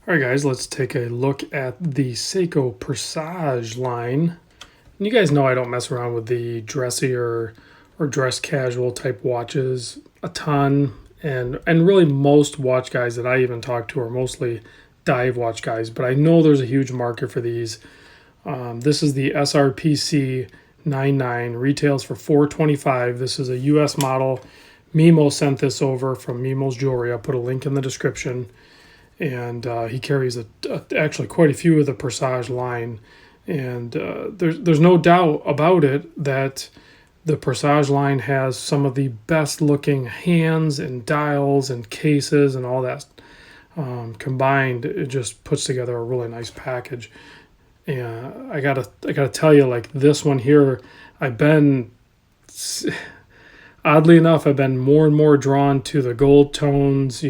All right, guys, let's take a look at the Seiko Presage line. And you guys know I don't mess around with the dressy or dress casual type watches a ton. And really most watch guys that I even talk to are mostly dive watch guys, but I know there's a huge market for these. This is the SRPC 99, retails for $425. This is a US model. Mimo sent this over from Mimo's Jewelry. I'll put a link in the description. And he carries actually quite a few of the Presage line, and there's no doubt about it that the Presage line has some of the best looking hands and dials and cases and all that combined. It just puts together a really nice package. And I gotta tell you, like this one here, oddly enough, I've been more and more drawn to the gold tones.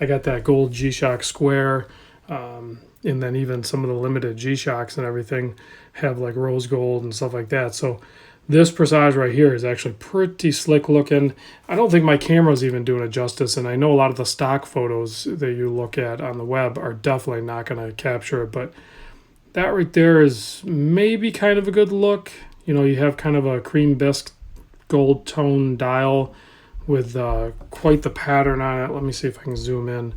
I got that gold G-Shock square, and then even some of the limited G-Shocks and everything have like rose gold and stuff like that. So this Presage right here is actually pretty slick looking. I don't think my camera's even doing it justice, and I know a lot of the stock photos that you look at on the web are definitely not going to capture it, but that right there is maybe kind of a good look. You have kind of a cream bisque gold tone dial with quite the pattern on it. Let me see if I can zoom in.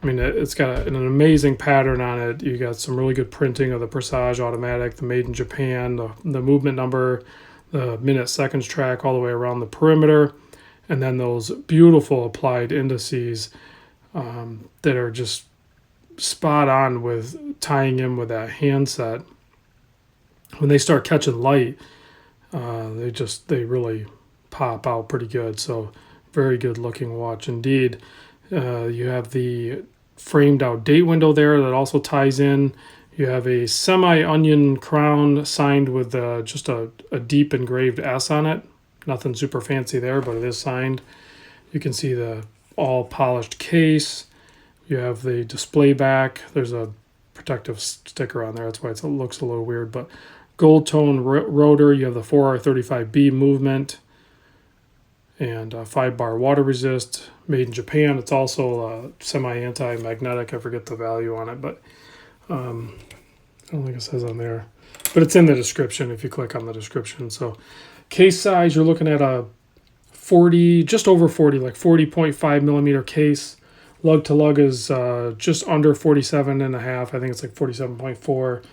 I mean, it's got an amazing pattern on it. You got some really good printing of the Presage automatic, the made in Japan, the movement number, the minute seconds track all the way around the perimeter, and then those beautiful applied indices that are just spot on with tying in with that handset. When they start catching light, they really pop out pretty good. So very good looking watch indeed. You have the framed out date window there that also ties in. You have a semi-onion crown signed with just a deep engraved S on it. Nothing super fancy there, but it is signed. You can see the all polished case. You have the display back. There's a protective sticker on there. That's why it looks a little weird, but gold tone rotor. You have the 4R35B movement and 5-bar water resist, made in Japan. It's also semi-anti-magnetic. I forget the value on it, but I don't think it says on there. But it's in the description if you click on the description. So case size, you're looking at a 40, just over 40, like 40.5 millimeter case. Lug to lug is just under 47.5. I think it's like 47.4.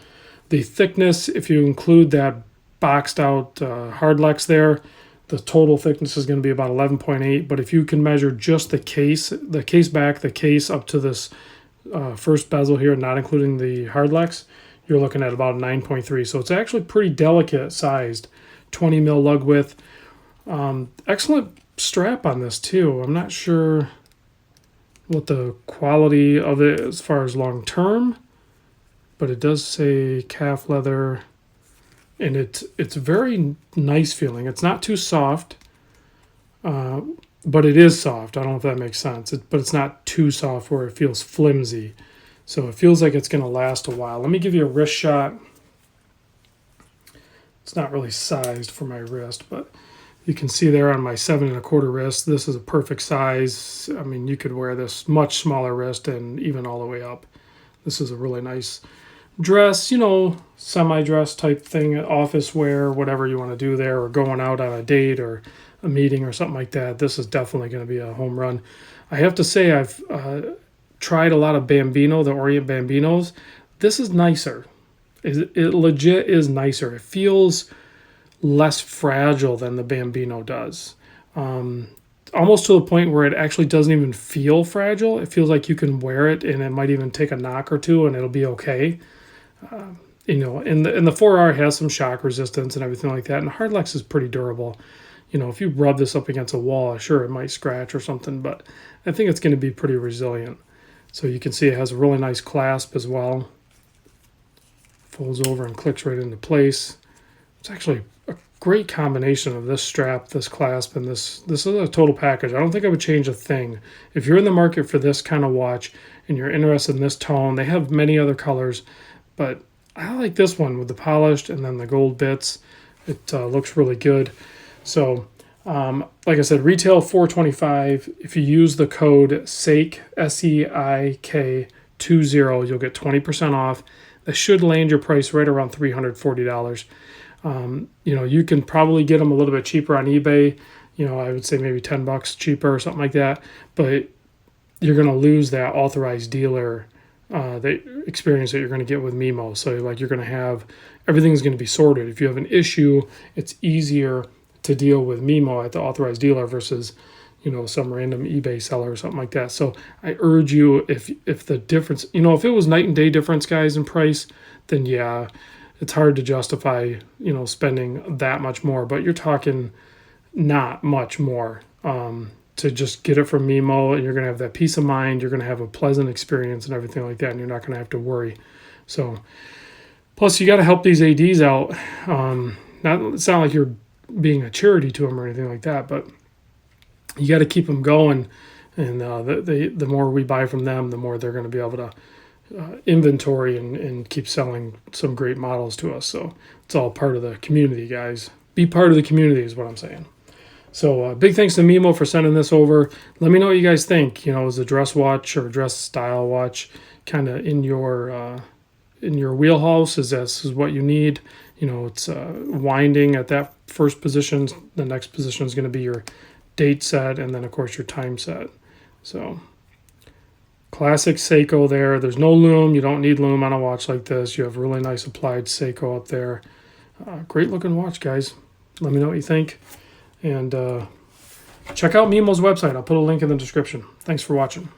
The thickness, if you include that boxed out Hardlex there, the total thickness is going to be about 11.8, but if you can measure just the case back, the case up to this first bezel here, not including the Hardlex, you're looking at about 9.3. So it's actually pretty delicate sized, 20 mil lug width. Excellent strap on this too. I'm not sure what the quality of it as far as long term, but it does say calf leather. And it's very nice feeling. It's not too soft, but it is soft. I don't know if that makes sense. But it's not too soft where it feels flimsy. So it feels like it's going to last a while. Let me give you a wrist shot. It's not really sized for my wrist, but you can see there on my 7 1/4 wrist, this is a perfect size. I mean, you could wear this much smaller wrist and even all the way up. This is a really nice dress, semi-dress type thing, office wear, whatever you want to do there, or going out on a date or a meeting or something like that. This is definitely going to be a home run. I have to say I've tried a lot of Bambino, the Orient Bambinos. This is nicer. It legit is nicer. It feels less fragile than the Bambino does. Almost to the point where it actually doesn't even feel fragile. It feels like you can wear it and it might even take a knock or two and it'll be okay. And the 4R has some shock resistance and everything like that. And Hardlex is pretty durable. If you rub this up against a wall, sure, it might scratch or something, but I think it's going to be pretty resilient. So you can see it has a really nice clasp as well. Folds over and clicks right into place. It's actually a great combination of this strap, this clasp, and this is a total package. I don't think I would change a thing. If you're in the market for this kind of watch and you're interested in this tone, they have many other colors, but I like this one with the polished and then the gold bits. It looks really good. So like I said, retail $425. If you use the code SEIK, SEIK 20. You'll get 20% off. That should land your price right around $340. You can probably get them a little bit cheaper on eBay. I would say maybe $10 cheaper or something like that. But you're going to lose that authorized dealer the experience that you're going to get with Mimo. So like you're going to have everything's going to be sorted. If you have an issue, it's easier to deal with Mimo at the authorized dealer versus some random eBay seller or something like that. So I urge you, if the difference, if it was night and day difference, guys, in price, then yeah, it's hard to justify spending that much more. But you're talking not much more to just get it from Mimo, and you're going to have that peace of mind. You're going to have a pleasant experience and everything like that, and you're not going to have to worry. So plus you got to help these ADs out. It's not like you're being a charity to them or anything like that, but you got to keep them going, and the more we buy from them, the more they're going to be able to inventory and keep selling some great models to us. So it's all part of the community, guys. Be part of the community is what I'm saying. So big thanks to Mimo for sending this over. Let me know what you guys think. Is a dress watch or dress style watch kind of in your wheelhouse? Is this what you need? It's winding at that first position. The next position is going to be your date set, and then of course your time set. So classic Seiko there. There's no lume. You don't need lume on a watch like this. You have really nice applied Seiko up there. Great looking watch, guys. Let me know what you think, and check out Mimo's website. I'll put a link in the description. Thanks for watching.